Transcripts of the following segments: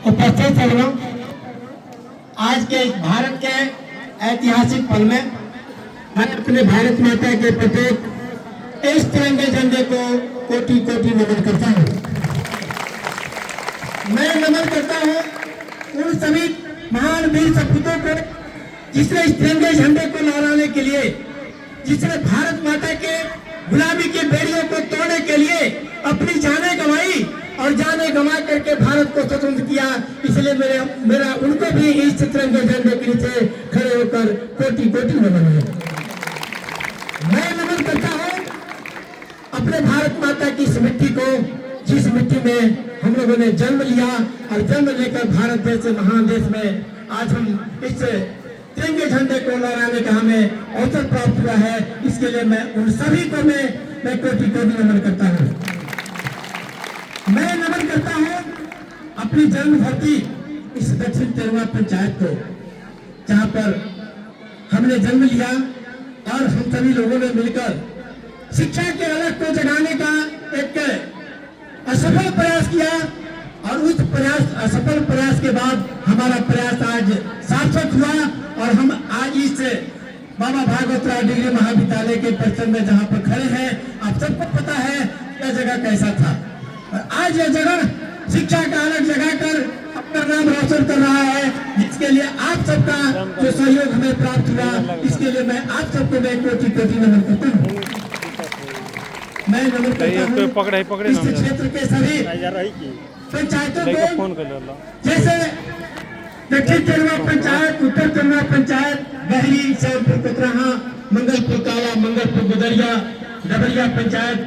उपस्थित सज्जनों, आज के भारत के ऐतिहासिक पल में मैं अपने भारत माता के प्रत्येक इस तिरंगे झंडे को कोटि कोटि नमन करता हूँ। मैं नमन करता हूँ उन सभी महान वीर सपूतों को जिसने इस तिरंगे झंडे को लहराने के लिए, जिसने भारत माता के गुलामी की बेड़ियों को तोड़ने के लिए अपनी जानें गंवाई और जाने गंवा करके भारत को स्वतंत्र किया। इसलिए मेरा उनको भी इस तिरंगे झंडे के नीचे खड़े होकर कोटि कोटि नमन है। मैं नमन करता हूँ अपने भारत माता की इस मिट्टी को, जिस मिट्टी में हम लोगों ने जन्म लिया और जन्म लेकर भारत जैसे महान देश में आज हम इस तिरंगे झंडे को लहराने का हमें अवसर प्राप्त हुआ है। इसके लिए मैं उन सभी को मैं कोटि कोटि नमन करता हूँ। मैं नमन करता हूँ अपनी जन्म धरती इस दक्षिण तेरवा पंचायत को, जहाँ पर हमने जन्म लिया और हम सभी लोगों ने मिलकर शिक्षा के अलग को जगाने का एक असफल प्रयास किया और उस प्रयास असफल प्रयास के बाद हमारा प्रयास आज सार्थक हुआ और हम आज इस बाबा भागवत राय डिग्री महाविद्यालय के परिसर में जहाँ पर खड़े हैं, आप सबको पता है यह जगह कैसा था और आज यह जगह शिक्षा का अलग जगह कर अपना नाम रोशन कर रहा है, जिसके लिए आप सबका जो सहयोग हमें प्राप्त हुआ, इसके लिए मैं आप सबको मैं कोटि कोटि नमन करता हूँ। मैं नमन करता हूँ इस क्षेत्र के सभी पंचायतों को, जैसे दक्षिण तेरवा पंचायत, उत्तर तेरवा पंचायत, बहरी, सैदपुर कुतराहा, मंगलपुर काला, मंगलपुर गुदरिया, डबरिया पंचायत,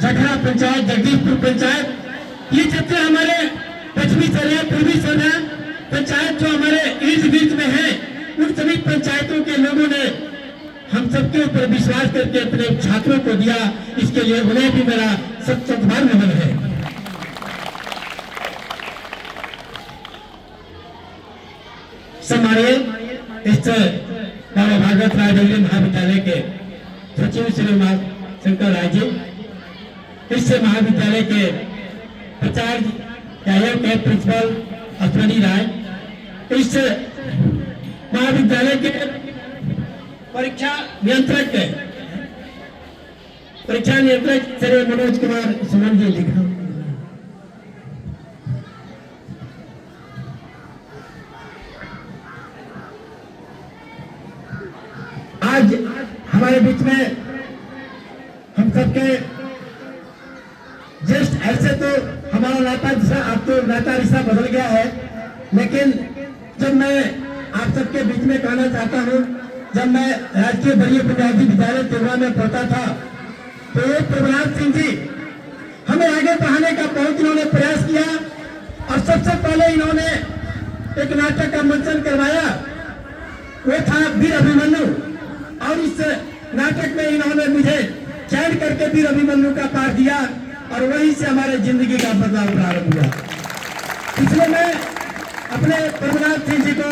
झखरा पंचायत, जगदीशपुर पंचायत, ये जितने हमारे पश्चिमी सरहद, पूर्वी सरहद पंचायत जो हमारे इर्द गिर्द में है, उन सभी पंचायतों के लोगों ने हम सबके ऊपर विश्वास करके अपने छात्रों को दिया। इसके लिए उन्हें भी मेरा सत्कार नमन है। हमारे इस बाबा भागवत राय डिग्री महाविद्यालय के सचिव श्री शंकर राय जी, इस महाविद्यालय के प्राचार्य के प्रिंसिपल अश्वनी राय, इस महाविद्यालय के परीक्षा नियंत्रक श्री मनोज कुमार सुमन जी लिखा, आज हमारे बीच में हम सबके जस्ट ऐसे तो हमारा नाता रिश्ता, अब तो नाता रिश्ता बदल गया है, लेकिन जब मैं आप सबके बीच में कहना चाहता हूँ, जब मैं राजकीय वरीय बुनियादी विद्यालय तिरवा में पढ़ता था तो प्रभुनाथ सिंह जी हमें आगे बढ़ाने का बहुत इन्होंने प्रयास किया और सबसे पहले इन्होंने एक नाटक का मंचन करवाया, वो था वीर अभिमन्यु, और इस नाटक में इन्होंने मुझे चयन करके वीर अभिमन्यु का पाठ दिया और वहीं से हमारे जिंदगी का बदलाव प्रारंभ हुआ। इसलिए मैं अपने प्रभुनाथ सिंह जी को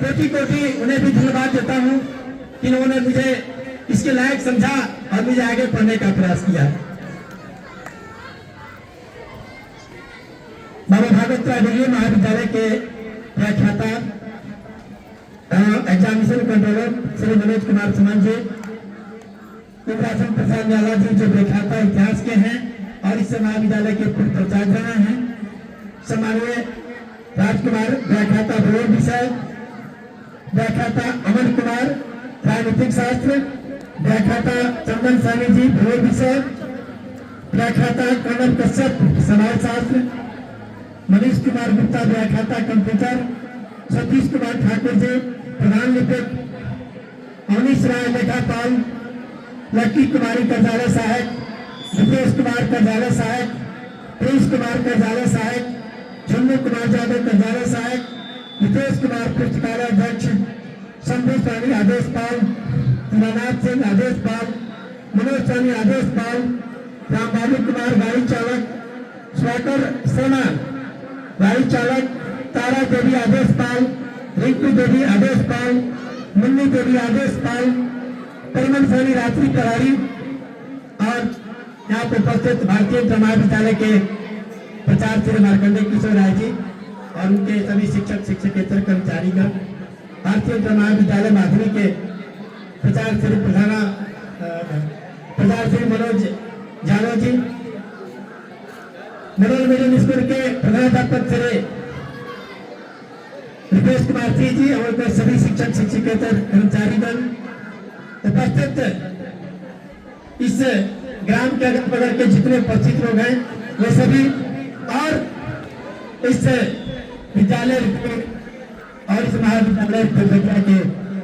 कोटि कोटि उन्हें भी धन्यवाद देता हूँ कि इन्होंने मुझे इसके लायक समझा और मुझे आगे पढ़ने का प्रयास किया। बाबा भागवत राय डिग्री महाविद्यालय के व्याख्याता एग्जामिनेशन कंट्रोलर श्री मनोज कुमार सुमन जी, प्रसाद न्याला जी जो व्याख्याता इतिहास के हैं और इस महाविद्यालय के पूर्व प्राचार्य रहे हैं, सम्माननीय राजकुमार व्याख्याता भूगोल विषय, व्याख्याता अमन कुमार राजनीतिक शास्त्र, व्याख्याता चंदन सानी जी भूगोल विषय, व्याख्याता कनक कश्यप समाज शास्त्र, मनीष कुमार गुप्ता व्याख्याता कंप्यूटर, सतीश कुमार ठाकुर जी प्रधान लिपिक, अवनीश राय लेखापाल, लक्की कुमारी कार्यालय सहायक, विकेश कुमार कार्यालय सहायक, प्रिंस कुमार कार्यालय सहायक, छन्नू कुमार यादव कार्यालय सहायक, नितेश कुमार पुस्तकालय अध्यक्ष, शंभू स्वामी आदेश पाल, दीनानाथ सिंह आदेश पाल, मनोज स्वामी आदेश पाल, रामबाबू कुमार गाड़ी चालक, स्वाकर सेना गाड़ी चालक, तारा देवी आदेश पाल, रिंकू देवी आदेश पाल, मुन्नी देवी आदेश पाल, परिमल स्वामी रात्रि करारी और यहाँ पर उपस्थित भारतीय महाविद्यालय के प्राचार्य श्री मार्कंडेय किशोर राय जी, और उनके सभी शिक्षक शिक्षकेतर कर्मचारीगण, भारतीय उच्च महाविद्यालय माध्यमिक के प्रचार श्री मनोज जादव जी, मनोज मिडिल स्कूल के प्रधानाध्यापक श्री रुपेश कुमार सिंह जी और उनके सभी शिक्षक शिक्षकेतर कर्मचारीगण, उपस्थित इस ग्राम के अगल बगल के जितने उपस्थित लोग हैं वे सभी, और इस विद्यालय और इस महाविद्यालय के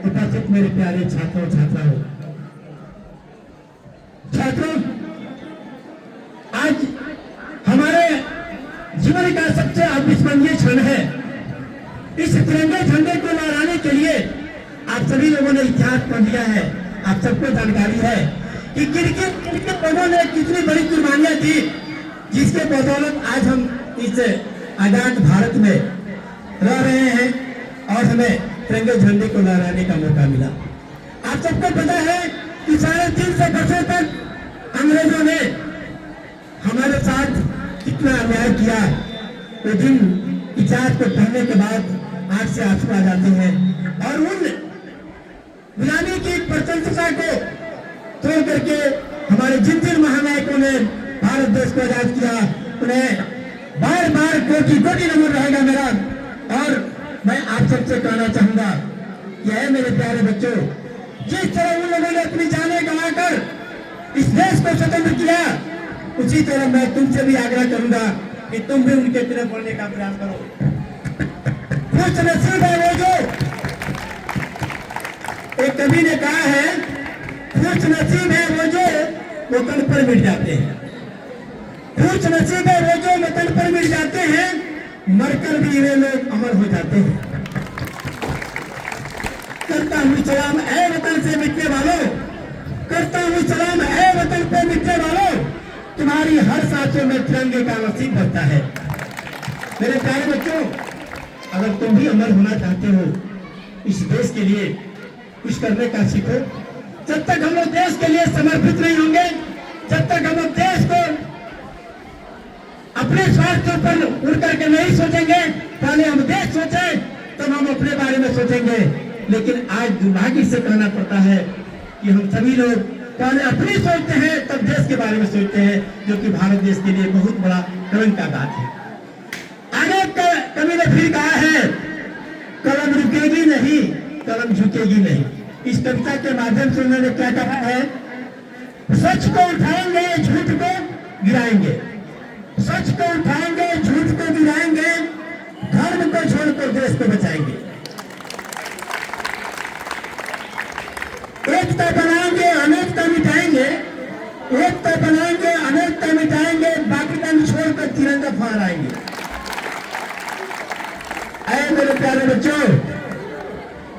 उपस्थित मेरे प्यारे छात्रों छात्रों, आज हमारे जीवन का सबसे अविस्मरणीय क्षण है। इस तिरंगे झंडे को लहराने के लिए आप सभी लोगों ने इतिहास पढ़ लिया है, आप सबको जानकारी है कि किन लोगों ने कितनी बड़ी कुर्बानियां दी, जिसके बदौलत आज हम इस आजाद भारत में रह रहे हैं और हमें तिरंगे झंडे को लहराने का मौका मिला। आप सबको पता है कि 350 वर्षों तक अंग्रेजों ने हमारे साथ कितना अन्याय किया। वो दिन इतिहास को पढ़ने के बाद आंख से आंसू आ जाते हैं और उन गुलामी की प्रशंसा को तोड़ करके हमारे जिन महानायकों ने भारत देश को आजाद किया, उन्हें बार बार कोटि कोटि नमन रहेगा मेरा। और मैं आप सबसे कहना चाहूंगा कि है मेरे प्यारे बच्चों, जिस तरह उन लोगों ने अपनी जानें गंवाकर इस देश को स्वतंत्र किया, उसी तरह मैं तुमसे भी आग्रह करूंगा कि तुम भी उनके तरफ बढ़ने का प्रयास करो। खुश नसीब है वो जो, एक कवि ने कहा है, खुश नसीब है वो जो वतन पर मिट जाते हैं। खुश नसीब है वो जो वतन पर मिट जाते हैं, मरकर भी वे लोग अमर हो जाते हैं। करता हूँ सलाम ऐ वतन से मिटने वालों, करता हूँ सलाम ऐ वतन पे मिटने वालों, तुम्हारी हर सांसों में तिरंगे का नसीब बनता है। मेरे प्यारे बच्चों, अगर तुम भी अमर होना चाहते हो, इस देश के लिए कुछ करने का सीखो। जब तक हम लोग देश के लिए समर्पित नहीं होंगे, जब तक हम लोग देश को अपने स्वार्थ के ऊपर उड़ करके नहीं सोचेंगे, पहले हम देश सोचें तब हम अपने बारे में सोचेंगे। लेकिन आज दुर्भाग्य से कहना पड़ता है कि हम सभी लोग पहले अपनी सोचते हैं तब देश के बारे में सोचते हैं, जो कि भारत देश के लिए बहुत बड़ा कलंक का बात है। आगे कवि ने फिर कहा है, कलम रुकेगी नहीं, कलम झुकेगी नहीं। इस कविता के माध्यम से उन्होंने क्या कहा है, सच को उठाएंगे झूठ को गिराएंगे, सच को उठाएंगे झूठ को गिराएंगे, धर्म को छोड़कर देश को बचाएंगे। एकता बनाएंगे अनेकता मिटाएंगे, एकता बनाएंगे अनेकता मिटाएंगे, बाकी रंग छोड़कर तिरंगा फहराएंगे। ऐ मेरे प्यारे बच्चों,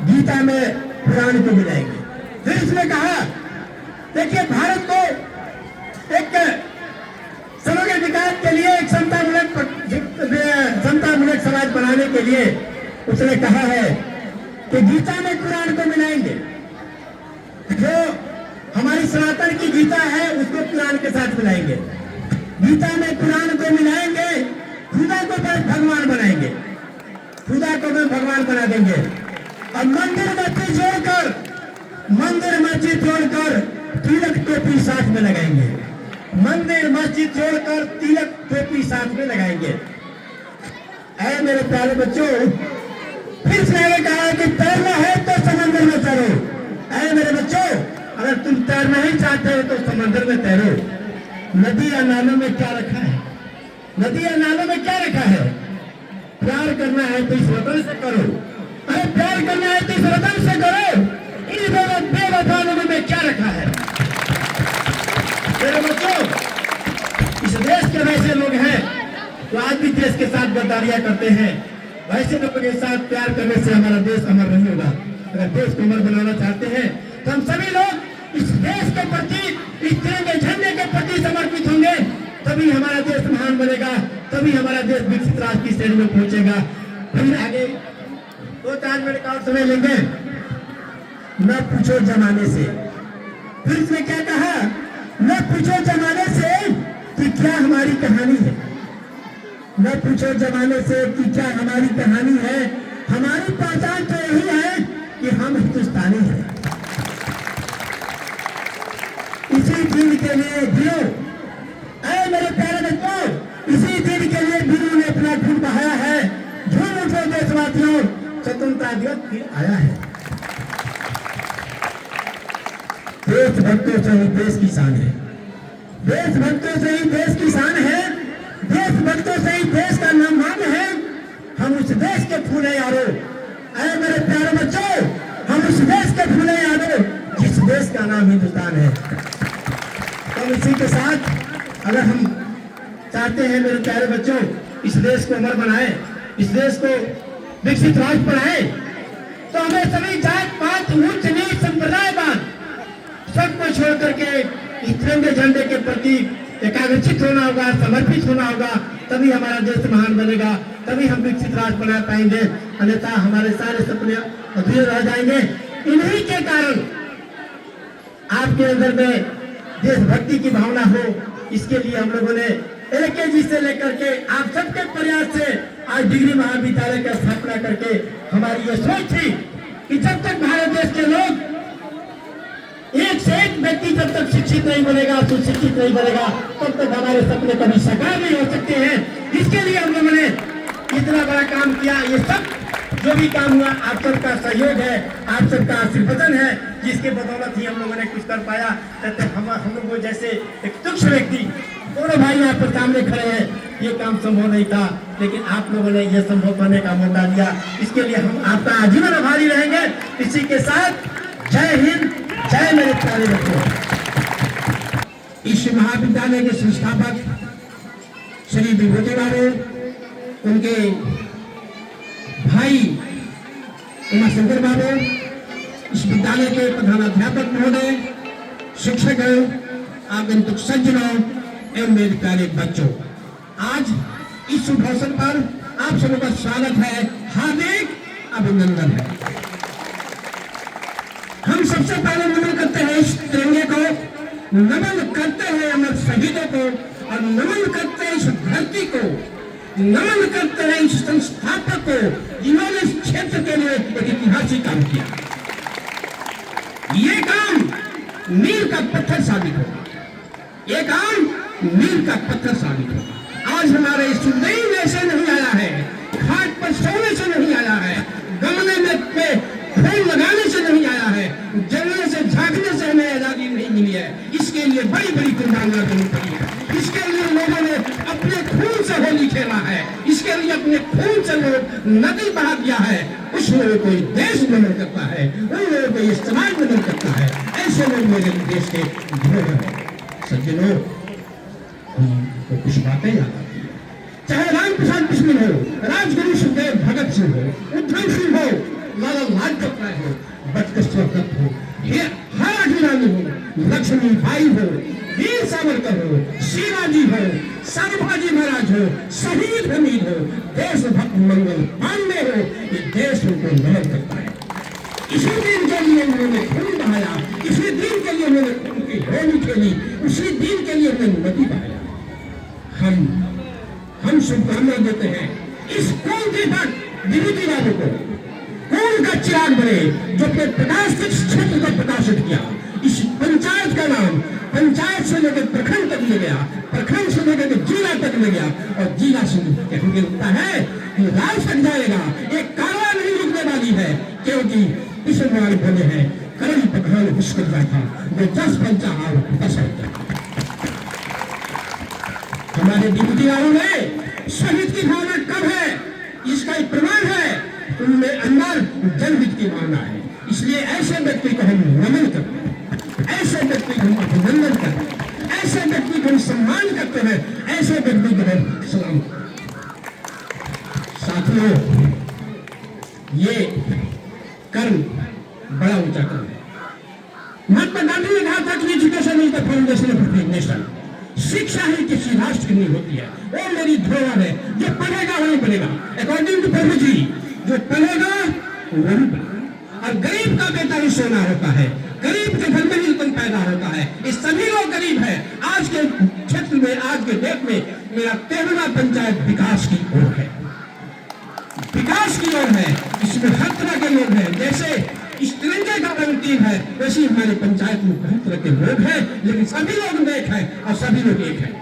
गीता में पुराण को मिलाएंगे। फिर इसने कहा, देखिए भारत को एक समग्र विकास के लिए, एक समतामूलक समाज बनाने के लिए उसने कहा है कि गीता में कुरान को मिलाएंगे। जो हमारी सनातन की गीता है उसको कुरान के साथ मिलाएंगे, गीता में कुरान को मिलाएंगे, खुदा को भगवान बनाएंगे, खुदा को भी भगवान बना देंगे। और मंदिर मस्जिद जोड़कर तिलक टोपी साथ में लगाएंगे, मंदिर मस्जिद जोड़कर तिलक टोपी साथ में लगाएंगे। ऐ मेरे प्यारे बच्चों, फिर से कहा कि तैरना है तो समंदर में तैरो। ऐ मेरे बच्चों, अगर तुम तैरना ही चाहते हो तो समंदर में तैरो। नदी या नालों में क्या रखा है, नदी या नालों में क्या रखा है? प्यार करना है तो इस वतन से करो, अरे प्यार करना है तो इस वतन से करो। इन दोनों बेवफा लोगों में क्या रखा है? मेरे बच्चों, इस देश के वैसे लोग हैं जो आज भी देश के साथ गद्दारियां करते हैं। वैसे लोगों के साथ प्यार करने से हमारा देश अमर नहीं होगा। अगर देश को अमर बनाना चाहते हैं तो हम सभी लोग इस देश के प्रति, इस तिरंगे झंडे के प्रति समर्पित होंगे, तभी हमारा देश महान बनेगा, तभी हमारा देश विकसित राष्ट्र की श्रेणी में पहुंचेगा। फिर आगे 2-4 मिनट का और समय लेंगे। न पूछो जमाने से, फिर इसने क्या कहा, न पूछो जमाने से कि क्या हमारी कहानी है, न पूछो जमाने से कि क्या हमारी कहानी है, हमारी पहचान तो यही है कि हम हिंदुस्तानी हैं। इसी दिन के लिए जियो, ऐ मेरे प्यारे बच्चों, इसी दिन के लिए वीरों ने अपना खून बहाया है। झूम उठो देशवासियों, स्वतंत्रता दिवस फिर आया है। देशभक्तों से ही देश की शान है, देशभक्तों से ही देश की शान है, देशभक्तों से ही देश का नाम है। हम उस देश के फूले यारो, ऐ मेरे प्यारे बच्चों, हम उस देश के फूले यारो जिस देश का नाम हिंदुस्तान है। तो इसी के साथ अगर हम चाहते हैं मेरे प्यारे बच्चों, इस देश को अमर बनाए, इस देश को विकसित राष्ट्र बनाए, तो हमें सभी जात पात उच्च नीच संप्रदायवाद सबको छोड़ करके इस तिरंगे झंडे के प्रति एकाग्रचित होना होगा, समर्पित होना होगा। तभी हमारा देश महान बनेगा, तभी हम विकसित राष्ट्र बना पाएंगे, अन्यथा हमारे सारे सपने अधूरे रह जाएंगे। इन्हीं के कारण आपके अंदर में देशभक्ति की भावना हो, इसके लिए हम लोगों ने LKG से लेकर के आप सबके प्रयास से आज डिग्री महाविद्यालय की स्थापना करके हमारी ये सोच थी कि जब तक भारत देश के लोग एक से एक व्यक्ति जब तक शिक्षित नहीं बनेगा, सुशिक्षित नहीं बनेगा, तब तक हमारे सपने कभी साकार नहीं हो सकते हैं। इसके लिए हम लोगों ने इतना बड़ा काम किया। ये सब जो भी काम हुआ आप सबका सहयोग है, आप सबका आशीर्वाद है, जिसके बदौलत ही हम लोगों ने कुछ कर पाया। हम लोगों जैसे एक तुच्छ व्यक्ति, दोनों भाई यहाँ पर सामने खड़े हैं, ये काम संभव नहीं था, लेकिन आप लोगों ने यह संभव करने का मौका दिया। इसके लिए हम आपका आजीवन आभारी रहेंगे। इसी के साथ जय हिंद, जय मेरे प्यारे बच्चों। इस महाविद्यालय के संस्थापक श्री विभूति बाबू, उनके भाई उमाशंकर बाबू, इस विद्यालय के प्रधानाध्यापक महोदय, शिक्षक, आगंतुक सज्जनों एवं मेरे प्यारे बच्चों, आज इस शुभ अवसर पर आप सबों का स्वागत है, हार्दिक अभिनंदन है। हम सबसे पहले नमन करते हैं इस तिरंगे को, नमन करते हैं अमर शहीदों को, और नमन करते हैं इस धरती को, नमन करते हैं इस संस्थापक को, जिन्होंने इस क्षेत्र के लिए एक ऐतिहासिक काम किया। ये काम मील का पत्थर साबित होगा, ये काम मील का पत्थर साबित होगा। आज हमारे सुखदेव ऐसे नहीं आया है, घाट पर सोने से नहीं आया है, गमले में फूल लगाने से नहीं आया है, जलने से झांकने से हमें आजादी नहीं मिली है। इसके लिए बड़ी बड़ी कुर्बानियां देनी पड़ी है। इसके लिए लोगों ने अपने खून से होली खेला है, इसके लिए अपने खून से लोग नदी बहा दिया है। उस लोगों को देश नमन करता है, उन लोगों को समाज नमन करता है। ऐसे लोग मेरे देश के धरोहर है। सज्जनों, तो कुछ बातें याद आती है, चाहे राम प्रसाद बिस्मिल हो, राजगुरु सुखदेव भगत सिंह हो, उद्धव सिंह हो, लाला लाजपत राय हो, बटकेश्वर दत्त हो, हालाजी रानी हो, लक्ष्मी बाई हो, वीर सावरकर हो, शिवाजी हो, संभाजी महाराज हो, शहीद हमीद हो, देशभक्त मंगल पांडे हो, ये देश उनको नमन करता है। इसी दिन के लिए उन्होंने खून बहाया, इसी दिन के लिए उन्होंने खून की होली खेली, उसी दिन के लिए उन्होंने नदी बहाया। हम शुभकामना देते हैं इस खून के बाद विभूति बाबू को, खून का चिराग बने, जो अपने प्रकाश के क्षेत्र को प्रकाशित किया। इस पंचायत का नाम पंचायत से लेकर प्रखंड तक ले गया, प्रखंड से लेकर जिला तक ले गया, और जिला से मुझे लगता है कि राज तक जाएगा। एक कारवां नहीं रुकने वाली है, क्योंकि इस मार्ग बने हैं करण पठान विश्व था, जो 10 पंचा और 10 पंचा। हमारे विभूति वालों में शहीद की भावना कब है, इसका एक प्रमाण है, उनमें अंदर जनहित की भावना है। इसलिए ऐसे व्यक्ति को हम नमन करते हैं, ऐसे व्यक्ति को हम अभिनंदन करते हैं, ऐसे व्यक्ति को हम सम्मान करते हैं, ऐसे व्यक्ति को हम सलाम करते हैं। साथियों, ये कर्म बड़ा ऊंचा कर्म है। महात्मा गांधी ने कहा था कि education is the foundation of a nation. शिक्षा ही किसी राष्ट्र की नींव होती है। वो मेरी धरोहर है, जो पढ़ेगा वही बनेगा। अकॉर्डिंग टू प्रभु जी, जो पढ़ेगा वही बनेगा। और गरीब का बेटा ही सोना होता है, गरीब के घर में ही रतन पैदा होता है। ये सभी लोग गरीब हैं। आज के क्षेत्र में, आज के डेट में मेरा 13वां पंचायत विकास की ओर है, विकास की ओर है। इसमें हर तरह के लोग हैं। जैसे इस तिरंगे का रंग तीन है, वैसे हमारे पंचायत में हर तरह के लोग हैं, लेकिन सभी लोग एक हैं और सभी लोग एक हैं।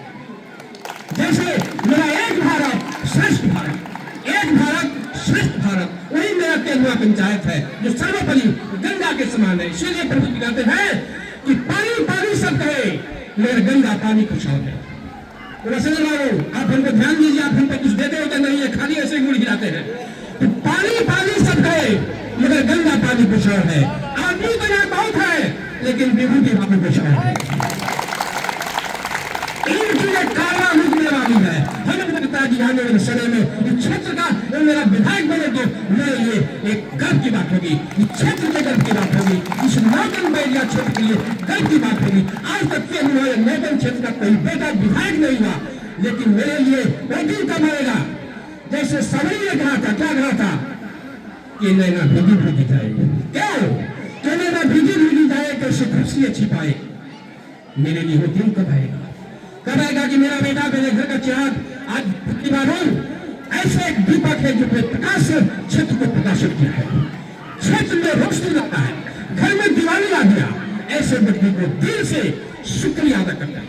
जैसे मेरा एक भारत श्रेष्ठ भारत, एक भारत श्रेष्ठ भारत, वही मेरा 13वां पंचायत है जो सर्वोपरि गंगा के समान है। इसीलिए प्रभु जी कहते हैं कि पानी पानी सब कहे मगर गंगा पानी खुशहाल है। तो वैसे बाबू आप हमको ध्यान दीजिए, आप हम पर कुछ देते हो क्या? नहीं है, खाली ऐसे गुड़ गिराते हैं। तो पानी पानी सब कहे मगर गंगा पानी खुशहाल है। आदमी तो यहाँ बहुत है लेकिन विभूति पानी खुशहाल है। काला रुकने वाली है। हमें लगता है कि आने वाले समय में इस क्षेत्र का मेरा विधायक बने तो मेरे लिए एक गर्व की बात होगी, इस क्षेत्र के गर्व की बात होगी, इस नौतन बैरिया क्षेत्र के लिए गर्व की बात होगी। आज तक के हमारे नौतन क्षेत्र का कोई बेटा विधायक नहीं हुआ, लेकिन मेरे लिए वो दिन कब आएगा जैसे सबरी ने कहा था, क्या कहा था कि नैना भीगी भीगी जाए, क्यों नैना भीगी भीगी जाए कैसे खुशी अच्छी पाए। मेरे लिए वो दिन कब आएगा? कब आएगा कि मेरा बेटा मेरे घर का चिराग आज प्रतिमारूं ऐसे एक दीपक है जो प्रकाश से क्षेत्र को प्रकाशित किया है, क्षेत्र में रोशनी लाता है, घर में दिवाली ला दिया। ऐसे व्यक्ति को दिल से शुक्रिया अदा करता है।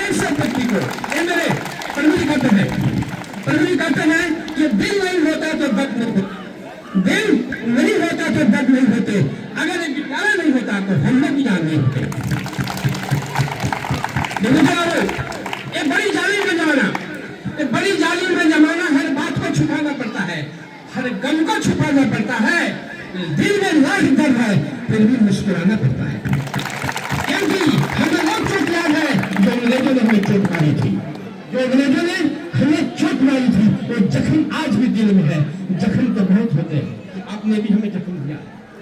ऐसे व्यक्ति को ये मेरे प्रभु कहते हैं, प्रभु कहते हैं कि दिल नहीं होता तो दर्द नहीं होता, दिल नहीं होता तो दर्द नहीं होते, अगर एक विचार नहीं होता तो हम लोग ज्ञान नहीं होते। एक बड़ी जालिम में जमाना, एक बड़ी जालिम में जमाना, हर बात को छुपाना पड़ता है, हर गम को छुपाना पड़ता है। दिल में लाख दर्द है फिर भी मुस्कुराना पड़ता है, क्योंकि हमें वो चोट याद है जो अंग्रेजों ने हमें चोट मारी थी, जो अंग्रेजों ने हमें चोट मारी थी। वो जख्म आज भी दिल में है। जख्म तो बहुत होते हैं, आपने भी हमें जख्म दिया,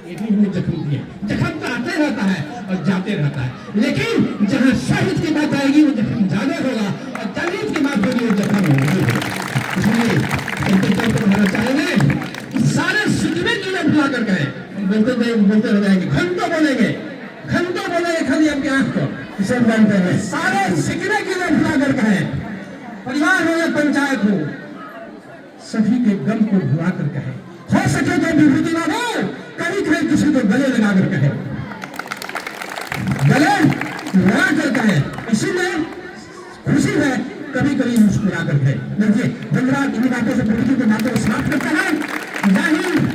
ये भी हमें जख्म दिया। जख्म तो आते रहता है और जाते रहता है, लेकिन जहाँ शहीद की बात आएगी वो जख्म ज्यादा होगा और जनहित की बात होगी वो जख्म नहीं होगा। इसलिए कहना चाहेंगे सारे सिकवे कीड़े भुला कर गए, बोलते रह जाएंगे, घंटों बोलेंगे खाली अपनी आंख को सब जानते हैं। सारे सिकवे कीड़े भुला कर गए, परिवार हो या पंचायत हो, सभी के गम को भुला कर कहे। हो सके तो विभूति ना हो, कहीं कहीं किसी को गले लगा कर कहे, गले लगा कर कहे। इसीलिए खुशी है, कभी कभी मुस्कुरा कर कहे। देखिए धन्यवाद। इन बातों से प्रभु जी की बातों को समाप्त करते हैं। जय हिंद।